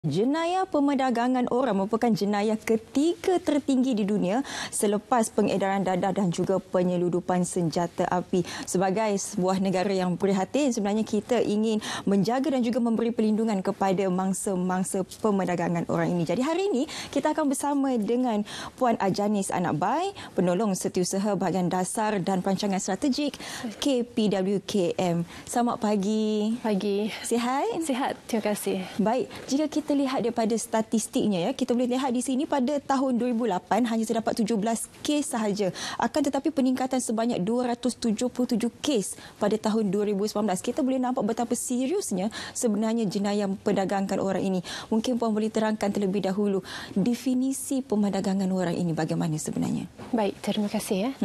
Jenayah pemerdagangan orang merupakan jenayah ketiga tertinggi di dunia selepas pengedaran dadah dan juga penyeludupan senjata api. Sebagai sebuah negara yang prihatin, sebenarnya kita ingin menjaga dan juga memberi perlindungan kepada mangsa-mangsa pemerdagangan orang ini. Jadi hari ini kita akan bersama dengan Puan Ajanis Anak Bai, penolong setiausaha bahagian dasar dan perancangan strategik KPWKM. Selamat pagi. Pagi. Sihat? Sihat, terima kasih. Baik, jika kita lihat daripada statistiknya, kita boleh lihat di sini pada tahun 2008 hanya terdapat 17 kes sahaja. Akan tetapi peningkatan sebanyak 277 kes pada tahun 2019. Kita boleh nampak betapa seriusnya sebenarnya jenayah memperdagangkan orang ini. Mungkin Puan boleh terangkan terlebih dahulu definisi pemerdagangan orang ini bagaimana sebenarnya? Baik, terima kasih.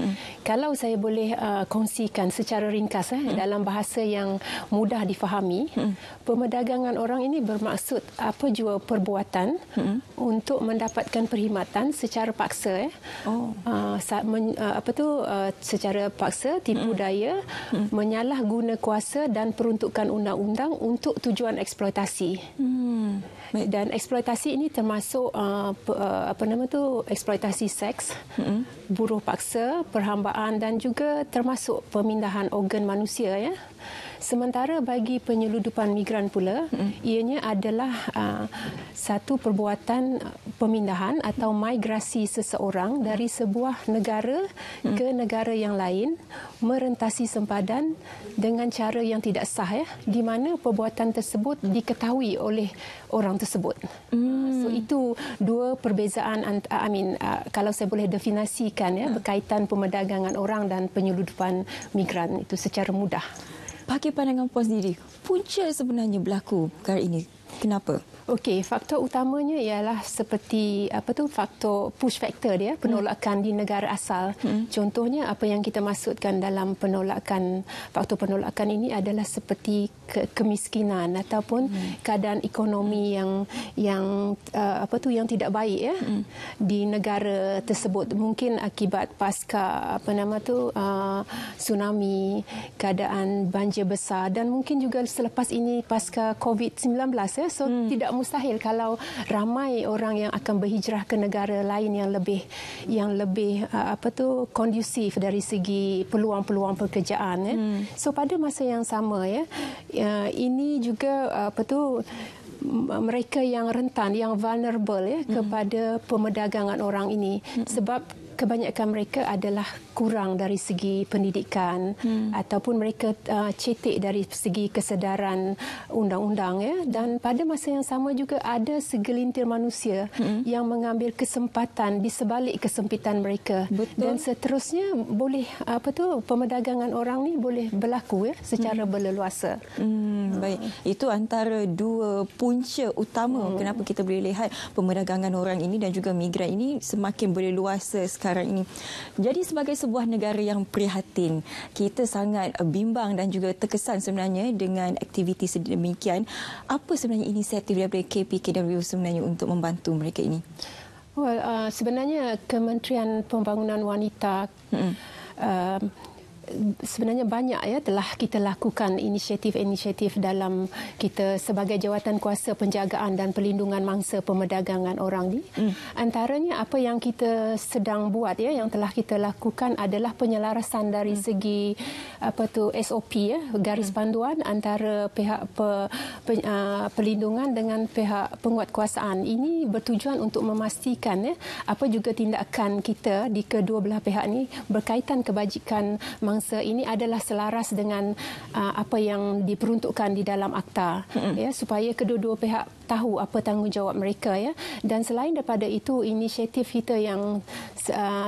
Kalau saya boleh kongsikan secara ringkas dalam bahasa yang mudah difahami, pemerdagangan orang ini bermaksud apa jua perbuatan untuk mendapatkan perkhidmatan secara paksa, secara paksa, tipu daya, menyalahguna kuasa dan peruntukan undang-undang untuk tujuan eksploitasi. Dan eksploitasi ini termasuk eksploitasi seks, buruh paksa, perhambaan dan juga termasuk pemindahan organ manusia, ya. Sementara bagi penyeludupan migran pula, ianya adalah satu perbuatan pemindahan atau migrasi seseorang dari sebuah negara ke negara yang lain, merentasi sempadan dengan cara yang tidak sah, ya, di mana perbuatan tersebut diketahui oleh orang tersebut. So itu dua perbezaan, kalau saya boleh definisikan, ya, berkaitan pemerdagangan orang dan penyeludupan migran itu secara mudah. Bagi pandangan Puan sendiri, punca sebenarnya berlaku perkara ini. Kenapa? Okey, faktor utamanya ialah seperti faktor push factor dia, penolakan di negara asal. Contohnya apa yang kita maksudkan dalam faktor penolakan ini adalah seperti kemiskinan ataupun keadaan ekonomi yang tidak baik, ya, di negara tersebut. Mungkin akibat pasca tsunami, keadaan banjir besar dan mungkin juga selepas ini pasca COVID-19, ya. So tidak mustahil kalau ramai orang yang akan berhijrah ke negara lain yang lebih kondusif dari segi peluang-peluang pekerjaan, ya. So pada masa yang sama, ya, ini juga mereka yang rentan, yang vulnerable, ya, kepada pemerdagangan orang ini, sebab kebanyakan mereka adalah kurang dari segi pendidikan ataupun mereka cetek dari segi kesedaran undang-undang, ya, dan pada masa yang sama juga ada segelintir manusia yang mengambil kesempatan di sebalik kesempitan mereka. Betul. Dan seterusnya boleh pemerdagangan orang ni boleh berlaku, ya, secara berleluasa. Baik, itu antara dua punca utama kenapa kita boleh lihat pemerdagangan orang ini dan juga migran ini semakin berleluasa sekarang ini. Jadi sebagai sebuah negara yang prihatin, kita sangat bimbang dan juga terkesan sebenarnya dengan aktiviti sedemikian. Apa sebenarnya inisiatif daripada KPKW sebenarnya untuk membantu mereka ini? Sebenarnya Kementerian Pembangunan Wanita sebenarnya banyak, ya, telah kita lakukan inisiatif-inisiatif dalam kita sebagai jawatan kuasa penjagaan dan perlindungan mangsa pemerdagangan orang ni. Antaranya apa yang kita sedang buat, ya, yang telah kita lakukan adalah penyelarasan dari segi SOP, ya, garis panduan antara pihak perlindungan dengan pihak penguatkuasaan. Ini bertujuan untuk memastikan, ya, apa juga tindakan kita di kedua belah pihak ni berkaitan kebajikan mangsa ini adalah selaras dengan apa yang diperuntukkan di dalam akta, ya, supaya kedua-dua pihak tahu apa tanggungjawab mereka, ya. Dan selain daripada itu, inisiatif kita yang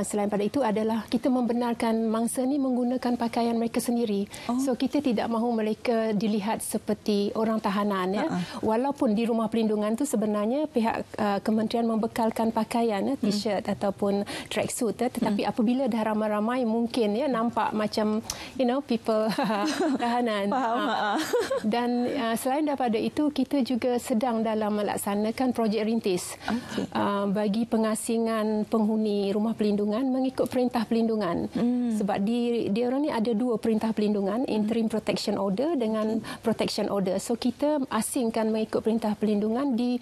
selain pada itu adalah kita membenarkan mangsa ni menggunakan pakaian mereka sendiri. So kita tidak mahu mereka dilihat seperti orang tahanan, ya. Walaupun di rumah perlindungan tu sebenarnya pihak kementerian membekalkan pakaian, t-shirt ataupun tracksuit, tetapi apabila dah ramai-ramai mungkin, ya, nampak macam macam people tahanan. Faham. Dan selain daripada itu, kita juga sedang dalam melaksanakan projek rintis bagi pengasingan penghuni rumah pelindungan mengikut perintah pelindungan. Sebab dia orang ni ada dua perintah pelindungan, interim protection order dengan protection order. So kita asingkan mengikut perintah pelindungan di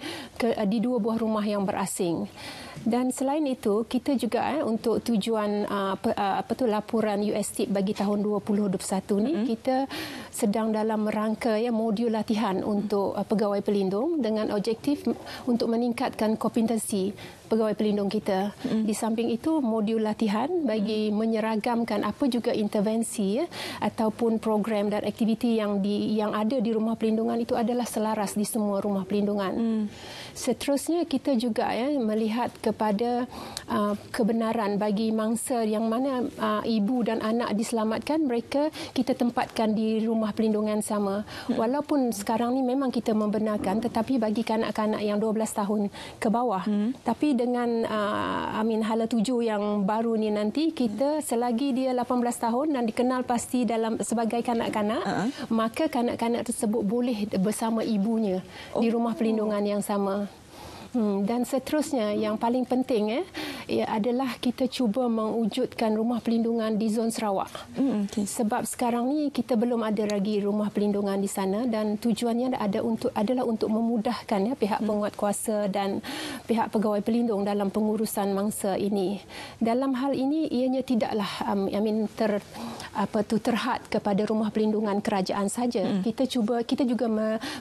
dua buah rumah yang berasing. Dan selain itu, kita juga untuk tujuan laporan USTIP bagi tahun 2021 ni, kita sedang dalam rangka modul latihan untuk pegawai pelindung dengan objektif untuk meningkatkan kompetensi pegawai pelindung kita. Di samping itu, modul latihan bagi menyeragamkan apa juga intervensi ataupun program dan aktiviti yang ada di rumah pelindungan itu adalah selaras di semua rumah pelindungan. Seterusnya, kita juga melihat kepada kebenaran bagi mangsa yang mana ibu dan anak diselamatkan, mereka kita tempatkan di rumah pelindungan sama. Walaupun sekarang ni memang kita membenarkan, tetapi bagi kanak-kanak yang 12 tahun ke bawah. Tapi dengan hala 7 yang baru ni nanti, kita selagi dia 18 tahun dan dikenal pasti sebagai kanak-kanak, maka kanak-kanak tersebut boleh bersama ibunya di rumah pelindungan yang sama. Dan seterusnya, yang paling penting adalah kita cuba mewujudkan rumah pelindungan di zon Sarawak. Sebab sekarang ni kita belum ada lagi rumah pelindungan di sana, dan tujuannya adalah untuk memudahkan pihak penguatkuasa dan pihak pegawai pelindung dalam pengurusan mangsa ini. Dalam hal ini, ianya tidaklah terhad kepada rumah pelindungan kerajaan saja. Kita juga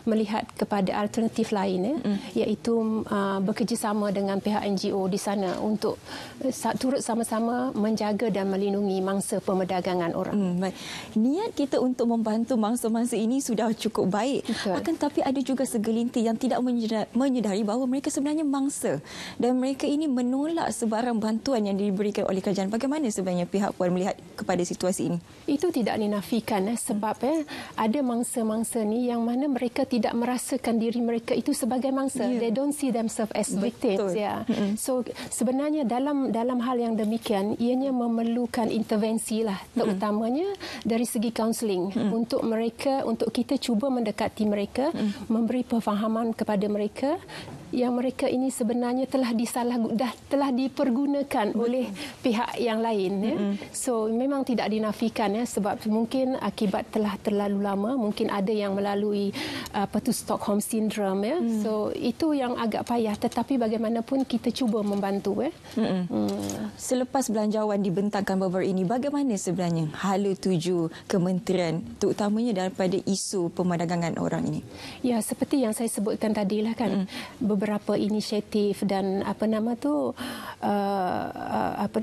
melihat kepada alternatif lain, iaitu bekerjasama dengan pihak NGO di sana untuk turut sama-sama menjaga dan melindungi mangsa pemerdagangan orang. Baik. Niat kita untuk membantu mangsa-mangsa ini sudah cukup baik. Betul. Akan tapi ada juga segelintir yang tidak menyedari bahawa mereka sebenarnya mangsa dan mereka ini menolak sebarang bantuan yang diberikan oleh kerajaan. Bagaimana sebenarnya pihak Puan melihat kepada situasi ini? Itu tidak dinafikan sebab ada mangsa-mangsa ni yang mana mereka tidak merasakan diri mereka itu sebagai mangsa. They don't see themselves as victims. So sebenarnya dalam hal yang demikian, ianya memerlukan intervensi lah, terutamanya dari segi kaunseling untuk kita cuba mendekati mereka, memberi pemahaman kepada mereka yang mereka ini sebenarnya telah dipergunakan oleh pihak yang lain. So memang tidak dinafikan sebab mungkin akibat telah terlalu lama, mungkin ada yang melalui Stockholm Syndrome. So itu yang agak payah, tetapi bagaimanapun kita cuba membantu. Selepas belanjawan dibentangkan baru ini, bagaimana sebenarnya hala 7 kementerian terutamanya daripada isu pemerdagangan orang ini? Ya, seperti yang saya sebutkan tadi lah kan, beberapa inisiatif dan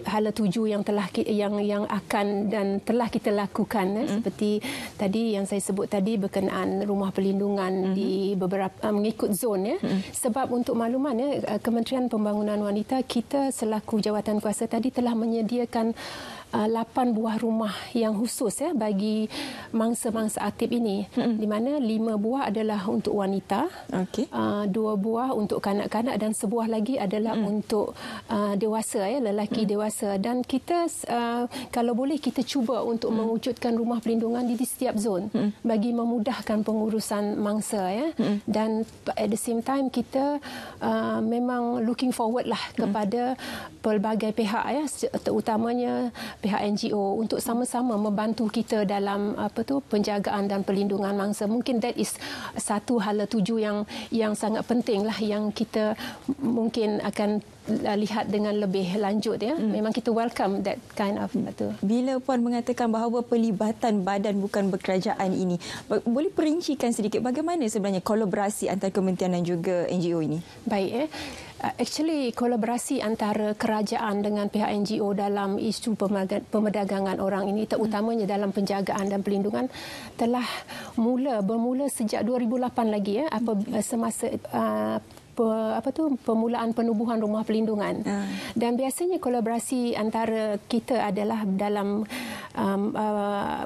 hala 7 yang akan dan telah kita lakukan seperti tadi yang saya sebut tadi berkenaan rumah pelindungan di beberapa mengikut zon sebab untuk makluman Kementerian Pembangunan Wanita, kita selaku jawatan kuasa tadi telah menyediakan 8 buah rumah yang khusus bagi mangsa-mangsa aktif ini, di mana 5 buah adalah untuk wanita, 2 buah untuk kanak-kanak dan sebuah lagi adalah untuk dewasa, lelaki dewasa. Dan kita kalau boleh kita cuba untuk mewujudkan rumah pelindungan di setiap zon bagi memudahkan pengurusan mangsa dan at the same time kita memang looking forward lah kepada pelbagai pihak terutamanya pihak NGO untuk sama-sama membantu kita dalam penjagaan dan pelindungan mangsa. Mungkin that is satu hala 7 yang sangat penting lah yang kita mungkin akan lihat dengan lebih lanjut. Memang kita welcome that kind of Bila Puan mengatakan bahawa pelibatan badan bukan berkerajaan ini, boleh perincikan sedikit bagaimana sebenarnya kolaborasi antara kementerian dan juga NGO ini? Baik. Actually, kolaborasi antara kerajaan dengan pihak NGO dalam isu pemerdagangan orang ini, terutamanya dalam penjagaan dan pelindungan, telah bermula sejak 2008 lagi semasa pemulaan penubuhan rumah pelindungan. Dan biasanya kolaborasi antara kita adalah dalam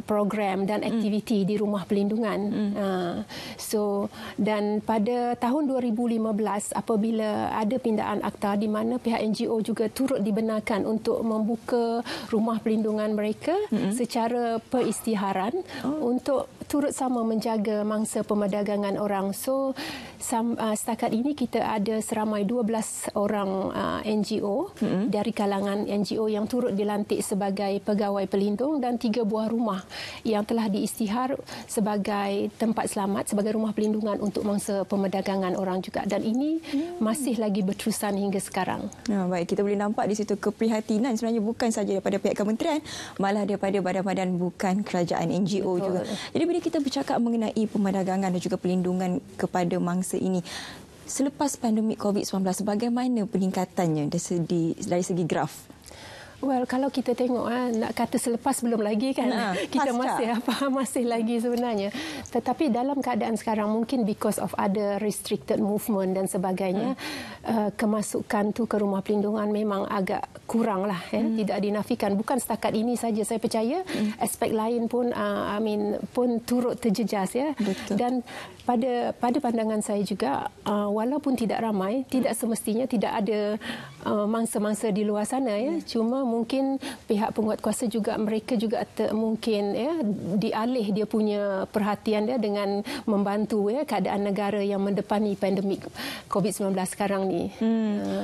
program dan aktiviti di rumah pelindungan. Dan pada tahun 2015 apabila ada pindaan akta di mana pihak NGO juga turut dibenarkan untuk membuka rumah pelindungan mereka secara peristiharan untuk turut sama menjaga mangsa pemerdagangan orang. So setakat ini kita ada seramai 12 orang NGO dari kalangan NGO yang turut dilantik sebagai pegawai pelindung dan 3 buah rumah yang telah diisytihar sebagai tempat selamat, sebagai rumah pelindungan untuk mangsa pemerdagangan orang juga. Dan ini masih lagi berterusan hingga sekarang. Baik, kita boleh nampak di situ keprihatinan sebenarnya bukan saja daripada pihak kementerian, malah daripada badan-badan bukan kerajaan NGO. Betul. Juga. Jadi bila kita bercakap mengenai pemerdagangan dan juga pelindungan kepada mangsa ini, selepas pandemik COVID-19, bagaimana peningkatannya dari segi graf? Well, kalau kita tengok nak kata selepas belum lagi kan, kita masih lagi sebenarnya. Tetapi dalam keadaan sekarang mungkin because of ada restricted movement dan sebagainya, kemasukan tu ke rumah pelindungan memang agak kurang lah, tidak dinafikan. Bukan setakat ini saja, saya percaya aspek lain pun pun turut terjejas Betul. Dan pada pandangan saya juga, walaupun tidak ramai, tidak semestinya tidak ada mangsa-mangsa di luar sana cuma mungkin pihak penguatkuasa juga mereka juga mungkin dialih dia punya perhatian dengan membantu keadaan negara yang mendepani pandemik COVID-19 sekarang ni.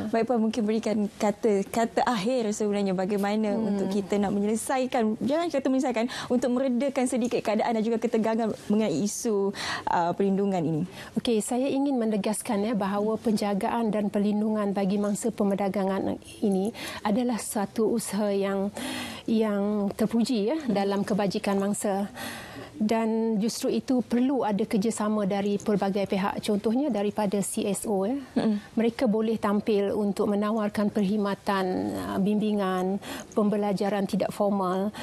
Baik Puan, mungkin berikan kata akhir sebenarnya bagaimana untuk kita nak menyelesaikan, jangan kata menyelesaikan, untuk meredakan sedikit keadaan dan juga ketegangan mengenai isu perlindungan ini. Okey, saya ingin menegaskan bahawa penjagaan dan perlindungan bagi mangsa pemerdagangan ini adalah satu usaha yang terpuji dalam kebajikan mangsa. Dan justru itu perlu ada kerjasama dari pelbagai pihak. Contohnya daripada CSO. Mereka boleh tampil untuk menawarkan perkhidmatan, bimbingan, pembelajaran tidak formal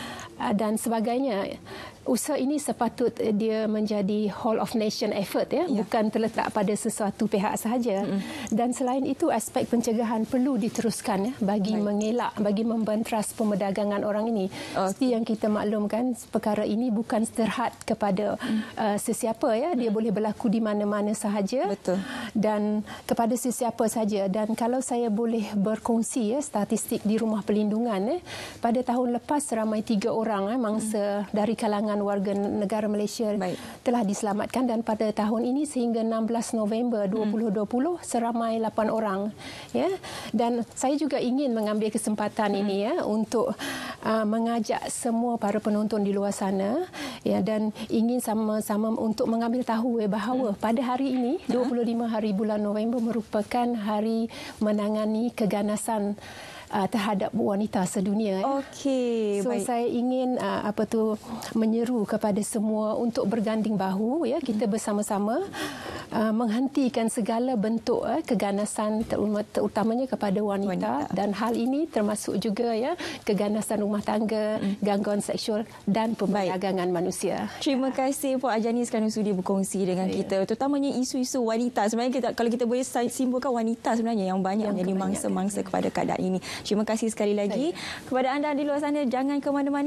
dan sebagainya. Usaha ini sepatut dia menjadi whole of nation effort bukan terletak pada sesuatu pihak sahaja. Dan selain itu aspek pencegahan perlu diteruskan bagi mengelak, bagi membantras pemerdagangan orang ini. Seperti yang kita maklumkan, perkara ini bukan terhad kepada sesiapa dia boleh berlaku di mana-mana sahaja. Betul. Dan kepada sesiapa sahaja. Dan kalau saya boleh berkongsi statistik di rumah pelindungan, pada tahun lepas ramai 3 orang mangsa dari kalangan warga negara Malaysia telah diselamatkan, dan pada tahun ini sehingga 16 November 2020 seramai 8 orang. Dan saya juga ingin mengambil kesempatan ini untuk mengajak semua para penonton di luar sana dan ingin sama-sama untuk mengambil tahu bahawa pada hari ini 25 hari bulan November merupakan hari menangani keganasan terhadap wanita sedunia. Okey, baik. Saya ingin menyeru kepada semua untuk berganding bahu kita bersama-sama menghentikan segala bentuk keganasan terutamanya kepada wanita. Dan hal ini termasuk juga keganasan rumah tangga, gangguan seksual dan pemerdagangan manusia. Terima kasih Puan Ajani kerana sudi berkongsi dengan kita, terutamanya isu-isu wanita. Sebenarnya kalau kita boleh simpulkan, wanita sebenarnya yang banyak menjadi mangsa-mangsa kepada keadaan ini. Terima kasih sekali lagi kepada anda di luar sana. Jangan ke mana-mana.